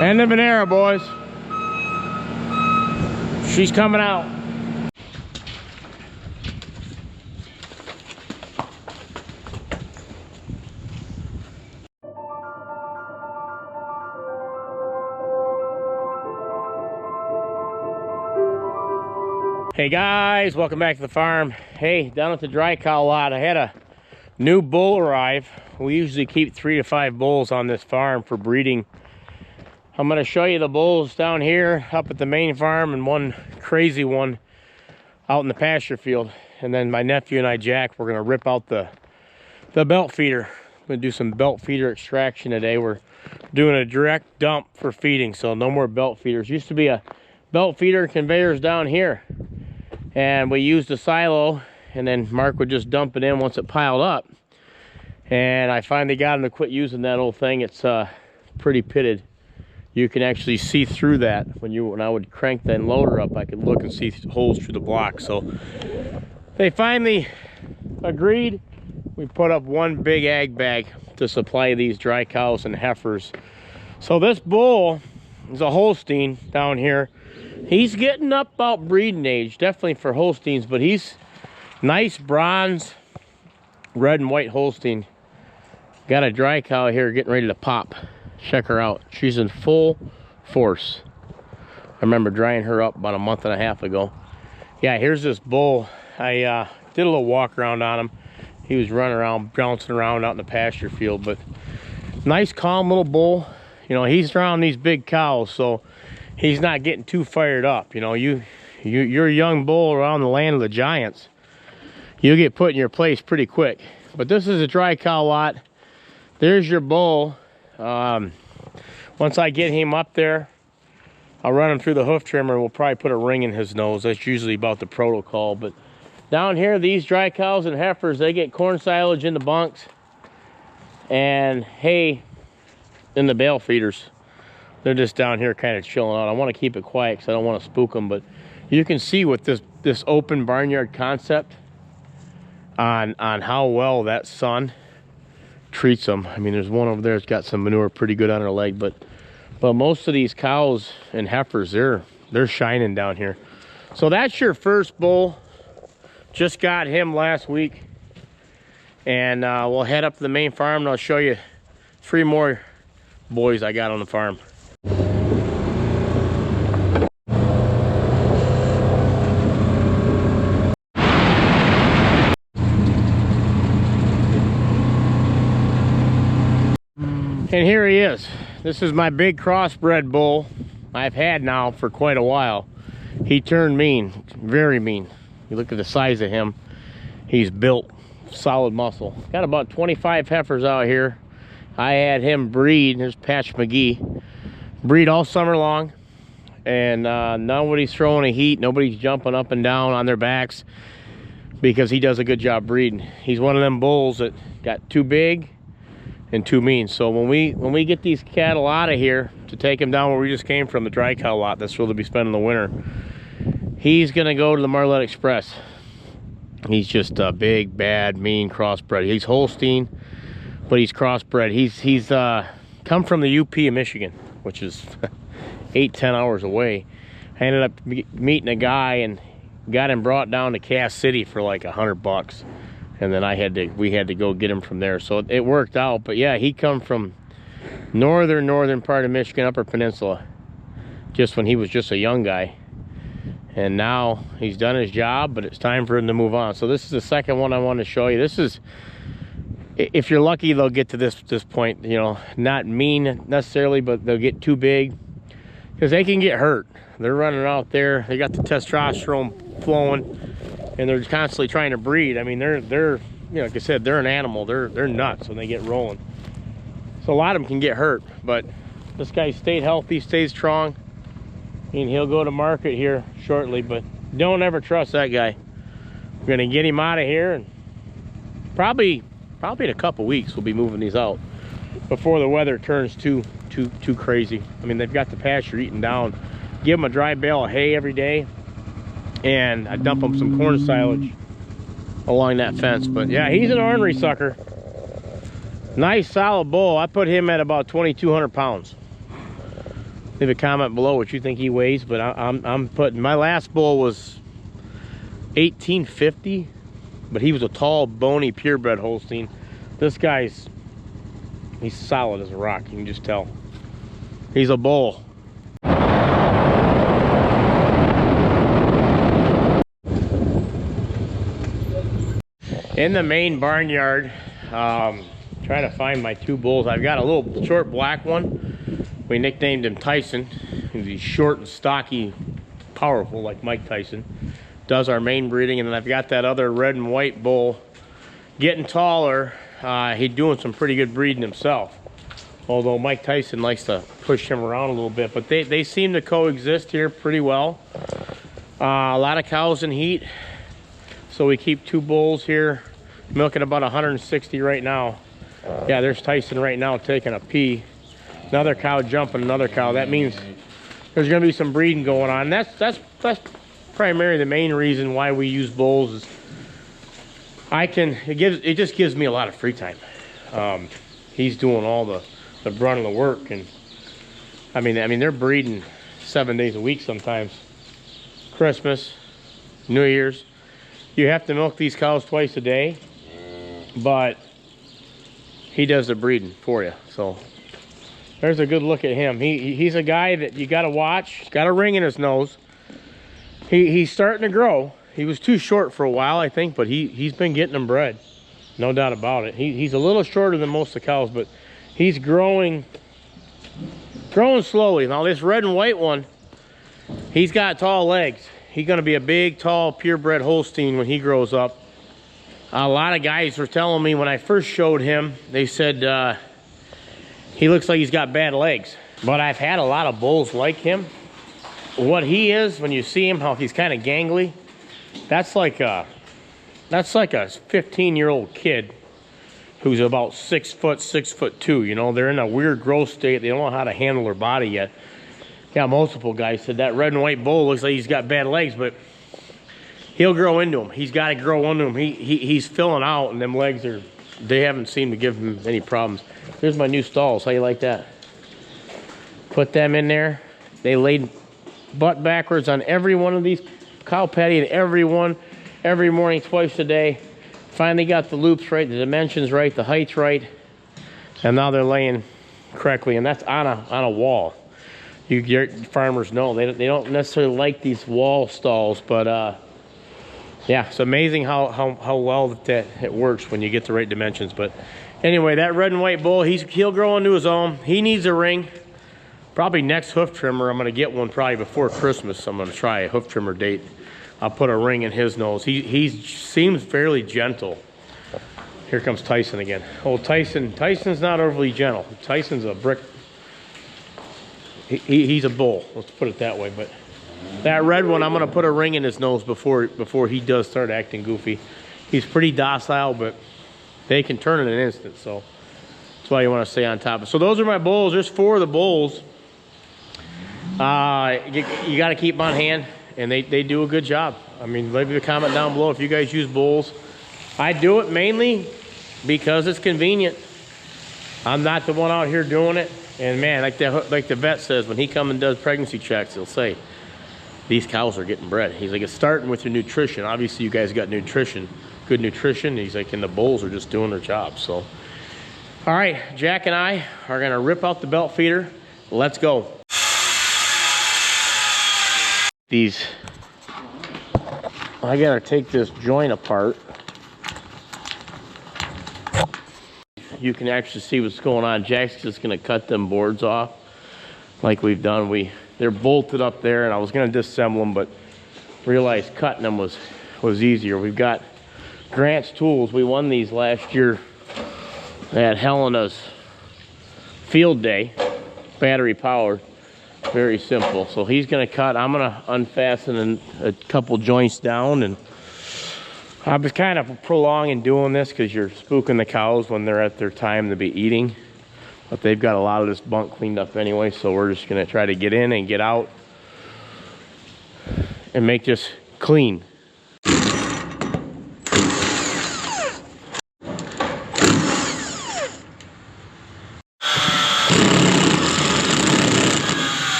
End of an era, boys. She's coming out. Hey guys, welcome back to the farm. Hey, down at the dry cow lot, I had a new bull arrive. We usually keep 3 to 5 bulls on this farm for breeding. I'm going to show you the bulls down here up at the main farm and one crazy one out in the pasture field. And then my nephew and I, Jack, we're going to rip out the belt feeder. I'm going to do some belt feeder extraction today. We're doing a direct dump for feeding, so no more belt feeders. Used to be a belt feeder conveyors down here. And we used a silo, and then Mark would just dump it in once it piled up. And I finally got him to quit using that old thing. It's pretty pitted. You can actually see through that. When I would crank that loader up, I could look and see holes through the block. So they finally agreed. We put up one big ag bag to supply these dry cows and heifers. So this bull is a Holstein down here. He's getting up about breeding age, definitely for Holsteins, but he's nice bronze, red and white Holstein. Got a dry cow here getting ready to pop. Check her out. She's in full force. I remember drying her up about a month and a half ago. Yeah, here's this bull. I did a little walk around on him. He was running around, bouncing around out in the pasture field, but nice, calm little bull. You know, he's around these big cows, so he's not getting too fired up. You know, you're a young bull around the land of the giants. You'll get put in your place pretty quick. But this is a dry cow lot. There's your bull. Once I get him up there, I'll run him through the hoof trimmer. We'll probably put a ring in his nose. That's usually about the protocol. But down here, these dry cows and heifers, they get corn silage in the bunks and hay in the bale feeders. They're just down here kind of chilling out. I want to keep it quiet because I don't want to spook them, but you can see with this open barnyard concept on how well that sun treats them. I mean, there's one over there that's got some manure pretty good on her leg, but most of these cows and heifers, they're shining down here. So that's your first bull. Just got him last week, and we'll head up to the main farm and I'll show you 3 more boys I got on the farm. And here he is. This is my big crossbred bull I've had now for quite a while. He turned mean, very mean. You look at the size of him. He's built, solid muscle. Got about 25 heifers out here. I had him breed. There's Patch McGee. Breed all summer long. And nobody's throwing a heat. Nobody's jumping up and down on their backs because he does a good job breeding. He's one of them bulls that got too big and too mean. So when we get these cattle out of here to take them down where we just came from, the dry cow lot, that's where they'll be spending the winter, he's gonna go to the Marlette Express. He's just a big, bad, mean crossbred. He's Holstein, but he's crossbred. He's come from the UP of Michigan, which is 8-10 hours away. I ended up meeting a guy and got him brought down to Cass City for like $100. And then we had to go get him from there. So it worked out. But yeah, he come from northern part of Michigan, Upper Peninsula, just when he was just a young guy. And now he's done his job, but it's time for him to move on. So this is the second one I want to show you. This is, if you're lucky, they'll get to this point, you know, not mean necessarily, but they'll get too big because they can get hurt. They're running out there. They got the testosterone flowing, and they're constantly trying to breed. I mean, they're you know, like I said, they're an animal. They're nuts when they get rolling. So a lot of them can get hurt, but this guy stayed healthy, stayed strong, and he'll go to market here shortly. But don't ever trust that guy. We're gonna get him out of here, and probably in a couple weeks we'll be moving these out before the weather turns too crazy. I mean, they've got the pasture eaten down. Give them a dry bale of hay every day, and I dump them some corn silage along that fence. But yeah, he's an ornery sucker. Nice solid bull. I put him at about 2,200 pounds. Leave a comment below what you think he weighs, but I'm putting, my last bull was 1850, but he was a tall, bony, purebred Holstein. This guy's, he's solid as a rock, you can just tell. He's a bull. In the main barnyard, trying to find my two bulls. I've got a little short black one. We nicknamed him Tyson. He's short and stocky, powerful like Mike Tyson. Does our main breeding. And then I've got that other red and white bull, getting taller. He's doing some pretty good breeding himself, although Mike Tyson likes to push him around a little bit. But they seem to coexist here pretty well. A lot of cows in heat, so we keep two bulls here, milking about 160 right now. Yeah, there's Tyson right now taking a pee. Another cow jumping another cow. That means there's going to be some breeding going on. That's primarily the main reason why we use bulls. Is it just gives me a lot of free time. He's doing all the brunt of the work, and I mean they're breeding 7 days a week sometimes. Christmas, New Year's, you have to milk these cows twice a day, but he does the breeding for you. So there's a good look at him. He's a guy that you got to watch. He's got a ring in his nose. He's starting to grow. He was too short for a while, I think, but he's been getting them bred, no doubt about it. He's a little shorter than most of the cows, but he's growing slowly. Now this red and white one, he's got tall legs. He's going to be a big, tall, purebred Holstein when he grows up. A lot of guys were telling me when I first showed him, they said he looks like he's got bad legs. But I've had a lot of bulls like him. What he is, when you see him, how he's kind of gangly, that's like a 15-year-old kid who's about 6 foot, 6'2". You know, they're in a weird growth state. They don't know how to handle their body yet. Yeah, multiple guys said that red and white bull looks like he's got bad legs, but he'll grow into them. He's got to grow into them. He's filling out, and them legs they haven't seemed to give him any problems. There's my new stalls. How you like that? Put them in there. They laid butt backwards on every one of these cow patty, and every morning, twice a day. Finally got the loops right, the dimensions right, the heights right, and now they're laying correctly, and that's on a wall. Your farmers know they don't necessarily like these wall stalls, but yeah, it's amazing how well that it works when you get the right dimensions. But anyway, that red and white bull, he'll grow into his own. He needs a ring. Probably next hoof trimmer, I'm going to get one probably before Christmas. I'm going to try a hoof trimmer date. I'll put a ring in his nose. He seems fairly gentle. Here comes Tyson again. Oh, Tyson's not overly gentle. Tyson's a brick. He's a bull, let's put it that way. But that red one, I'm going to put a ring in his nose before he does start acting goofy. He's pretty docile, but they can turn in an instant, so that's why you want to stay on top of it. So those are my bulls. There's 4 of the bulls. You got to keep them on hand, and they do a good job. I mean, leave a comment down below if you guys use bulls. I do it mainly because it's convenient. I'm not the one out here doing it. And man, like the vet says, when he comes and does pregnancy checks, he'll say, these cows are getting bred. He's like, it's starting with your nutrition. Obviously, you guys got nutrition, good nutrition. He's like, and the bulls are just doing their job. So, all right, Jack and I are gonna rip out the belt feeder. Let's go. I gotta take this joint apart. You can actually see what's going on. Jack's just gonna cut them boards off like we've done. They're bolted up there, and I was gonna disassemble them, but realized cutting them was easier. We've got Grant's tools. We won these last year at Helena's field day, battery powered, very simple. So he's gonna cut. I'm gonna unfasten a couple joints down, and I was kind of prolonging doing this because you're spooking the cows when they're at their time to be eating. But they've got a lot of this bunk cleaned up anyway, so we're just gonna try to get in and get out and make this clean.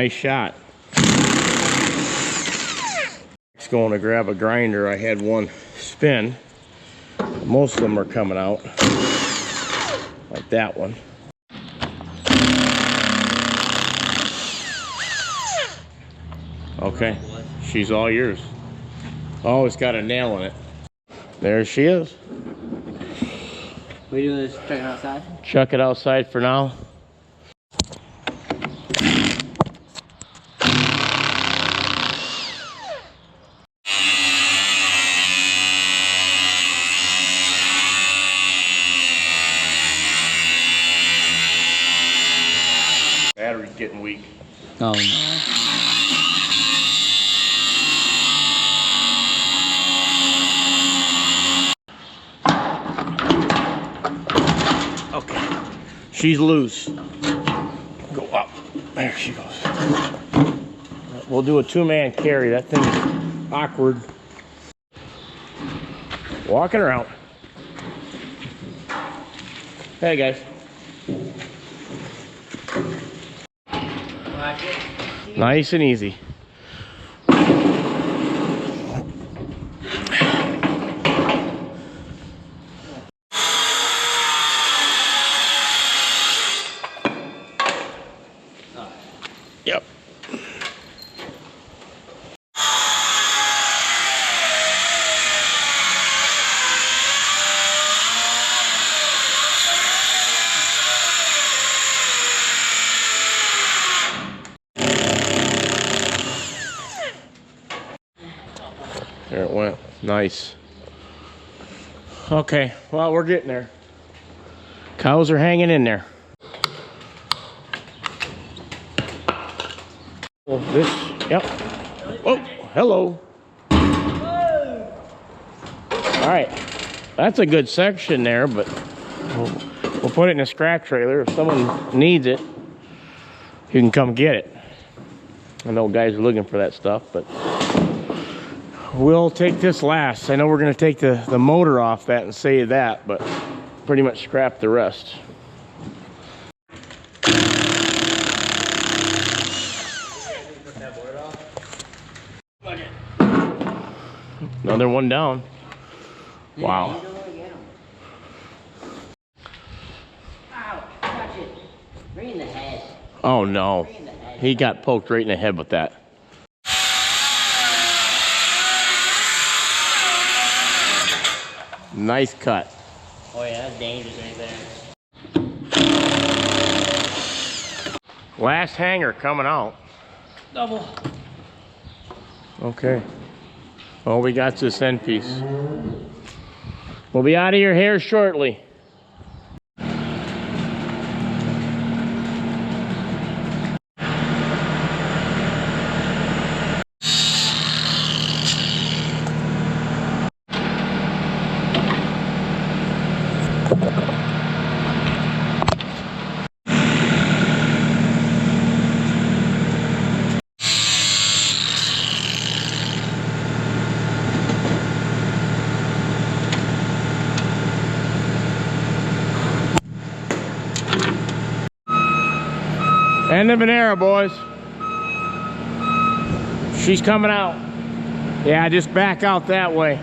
Nice shot. Just going to grab a grinder. I had one spin. Most of them are coming out. Like that one. Okay, she's all yours. Oh, it's got a nail in it. There she is. We do this, chuck it outside? Chuck it outside for now. Battery's getting weak. Oh no. Okay, she's loose. Go up. There she goes. We'll do a two-man carry. That thing's awkward. Walking around. Hey guys. Nice and easy. Yep. There it went. Nice. Okay, well, we're getting there. Cows are hanging in there. Well, this, yep. Oh, hello. All right, that's a good section there, but we'll put it in a scrap trailer. If someone needs it, you can come get it. I know guys are looking for that stuff, but we'll take this last. I know we're gonna take the motor off that and save that, but pretty much scrap the rest. Another one down. Wow. Right in the head. Oh no. He got poked right in the head with that. Nice cut. Oh yeah, that's dangerous right there. Last hanger coming out. Double. Okay. Oh, we got this end piece. We'll be out of your hair shortly. End of an era, boys. She's coming out. Yeah, just back out that way.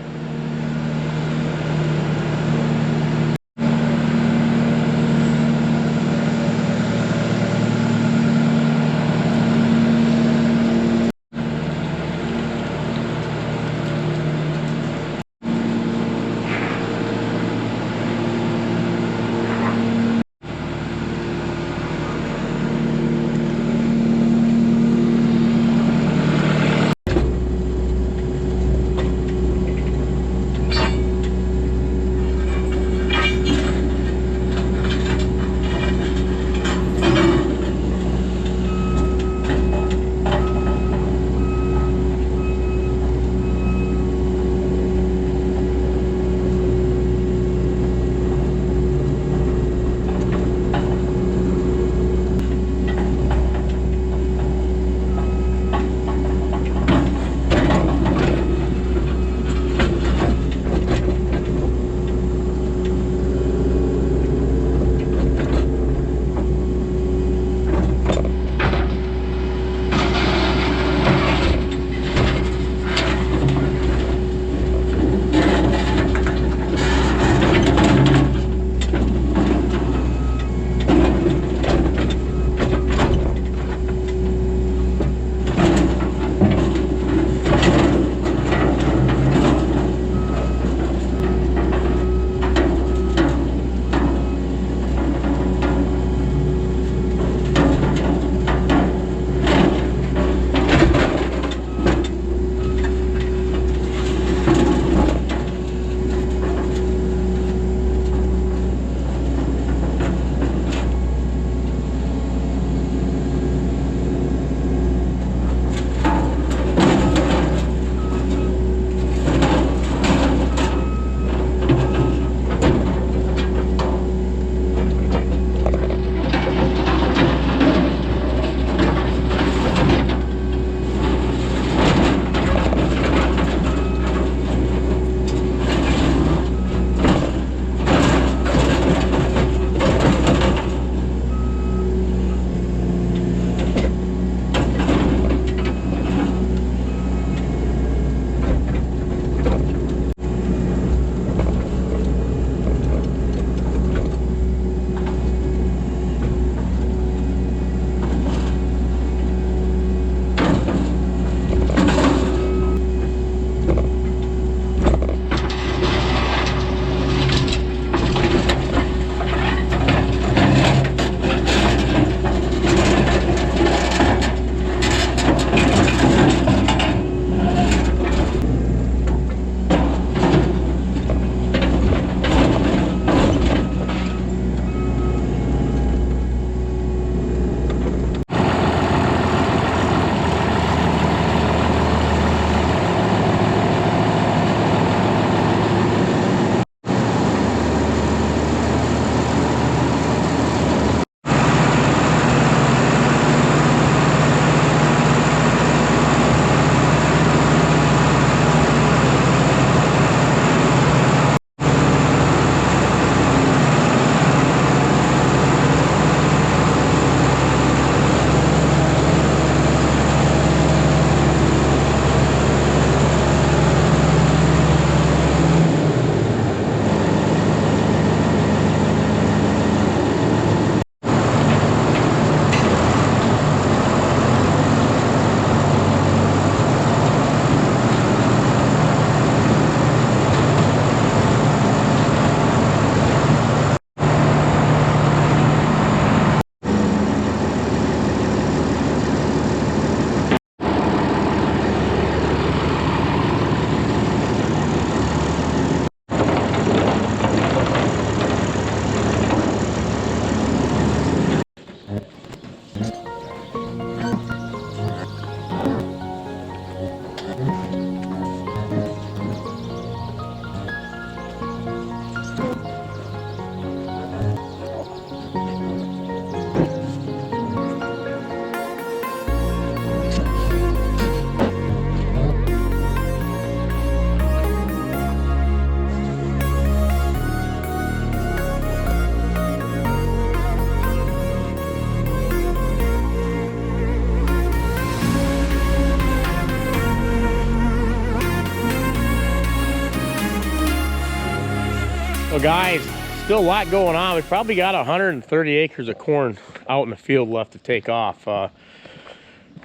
Well, guys, still a lot going on. We probably got 130 acres of corn out in the field left to take off.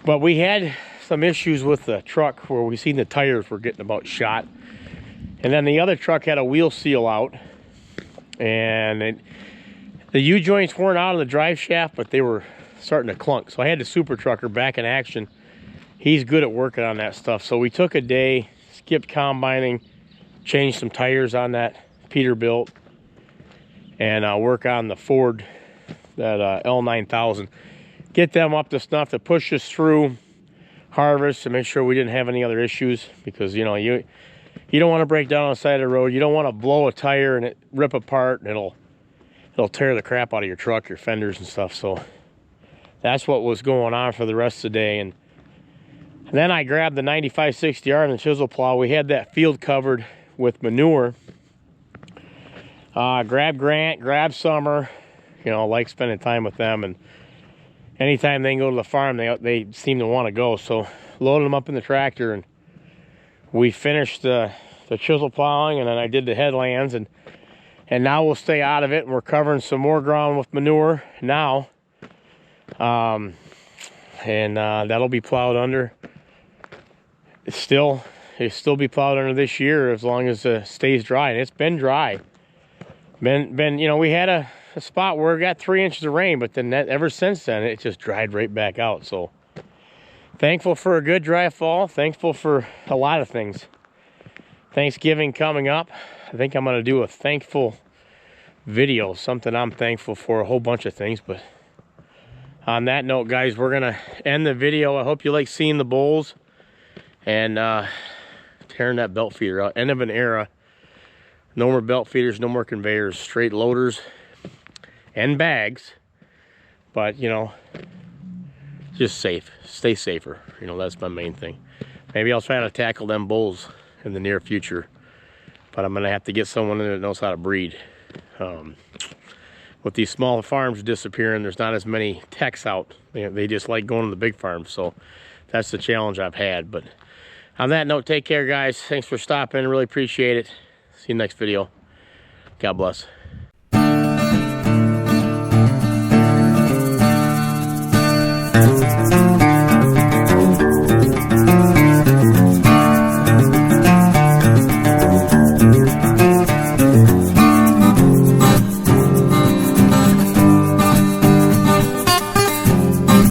But we had some issues with the truck where we seen the tires were getting about shot. And then the other truck had a wheel seal out. And the U-joints weren't out of the drive shaft, but they were starting to clunk. So I had the super trucker back in action. He's good at working on that stuff. So we took a day, skipped combining, changed some tires on that Peterbilt, and work on the Ford, that L9000. Get them up to snuff to push us through harvest to make sure we didn't have any other issues, because you know, you don't want to break down on the side of the road. You don't want to blow a tire and it rip apart and it'll tear the crap out of your truck, your fenders and stuff. So that's what was going on for the rest of the day. And then I grabbed the 9560R and the chisel plow. We had that field covered with manure. Grab Grant, grab Summer. You know, I like spending time with them, and anytime they can go to the farm, they seem to want to go. So loaded them up in the tractor, and we finished the chisel plowing, and then I did the headlands, and now we'll stay out of it, and we're covering some more ground with manure now. That'll be plowed under. It'll still be plowed under this year as long as it stays dry, and it's been dry. Been you know, we had a spot where we got 3 inches of rain, but then ever since then it just dried right back out. So thankful for a good dry fall, thankful for a lot of things. Thanksgiving coming up. I think I'm gonna do a thankful video, something I'm thankful for, a whole bunch of things. But on that note, guys, we're gonna end the video. I hope you like seeing the bulls and tearing that belt feeder out. End of an era. No more belt feeders, no more conveyors, straight loaders and bags. But you know, just safe, stay safer. You know, that's my main thing. Maybe I'll try to tackle them bulls in the near future, but I'm gonna have to get someone that knows how to breed. With these small farms disappearing, there's not as many techs out. They just like going to the big farms. So that's the challenge I've had. But on that note, take care, guys. Thanks for stopping. Really appreciate it. See you next video. God bless.